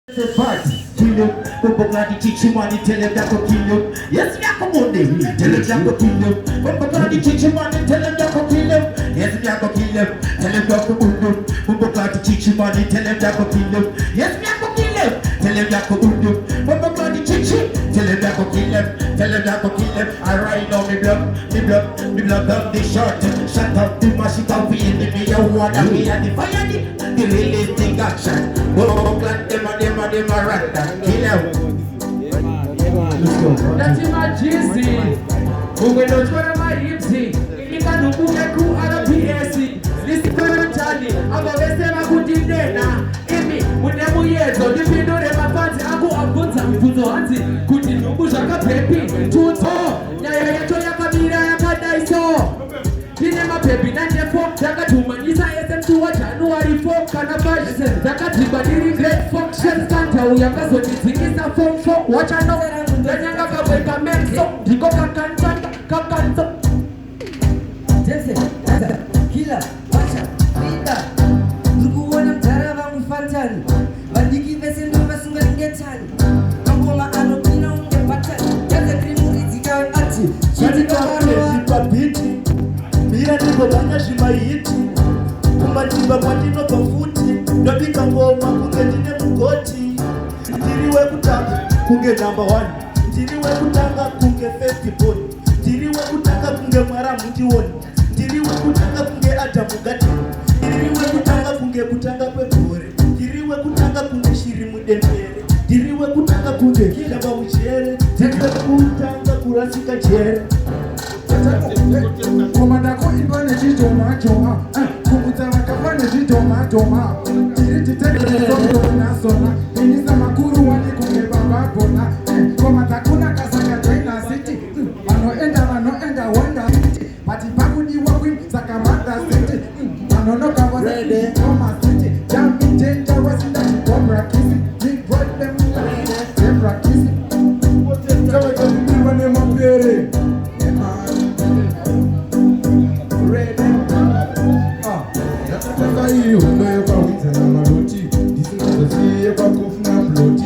Kill him, Bobogadi teach him money, tell him that go kill him. Yes, me a come on there, tell him that go kill him. Bobogadi teach him money, tell him that go kill him. Yes, me a go kill him, tell him that go kill him. Bobogadi teach him money, tell him that go kill him. Yes, me a go kill him, tell him that go kill him. Bobogadi teach him, tell him that go kill him, tell him that go kill him. I ride on me blood on the short. Shut up the machine, can be in the video, what I mean, and the fire, the realistic action. Them a rat that kill them. That's in my GC. Who will not wear my hipsy? If I don't move a crew out of PSC. Listen to Charlie. I'm a best ever good in there now. Amy, when they move here, so if you know them a fancy, I go up once and put on it. Could you know push a peppy? Two toe. Now you're trying to be there, I can't die so. Dinema pepi na nyefo Daga tumaniza SM2 wa January 4 Kanabash Daga tibadiri great function Kanta uyaka so nizikisa form 4 Wacha no Danyanga kaweka menso Diko kakantanda kakanto Jense, Daza, Kila, Wacha, Rita Nuku wana mtara vangu Fantan Bandiki vese ndo vasunga ngetani Ngoma anokina unge patani Jaza krimu izika ati Chidika wano biti Mira niko banya shimaiti Kumbatimba kwa tino pafuti Ndabika ngoma kunge jine mkoti Ndiriwe kutanga kunge number 1 Ndiriwe kutanga kunge festival Ndiriwe kutanga kunge mara mjiwoni Ndiriwe kutanga kunge ata mugati Ndiriwe kutanga kunge kutanga pepore Ndiriwe kutanga kunge shiri mudembere Ndiriwe kutanga kunge kilaba uchere Ndiriwe kutanga kurasika chere Komanda ko ibane jitoma toma Kumuta wakafane jitoma toma Tiriti tete kondo na sona Minisa makuru wani kumeba babona Komanda kuna kasaka China City Mano enda wanda city Pati paku ni wawim sakamanda city Mano no kawa city Koma city Jambi jenda wasila chikobra kisi Big boy them Zebra kisi Kawa kabili wane mapere Hiyo ndio kwa wita na maloti disingazofie kwa kufuna ploti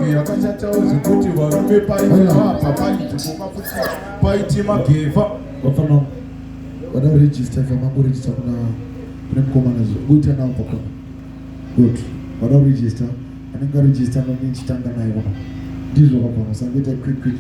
hii yakachata uzukuti warume pai hapa pai tukoka futi pai tima geva wafano wada register kama ku register kuna mkomanazo guta na mpoko good wada register aninga register no nchi tanga na hiyo ndizo kwa sababu quick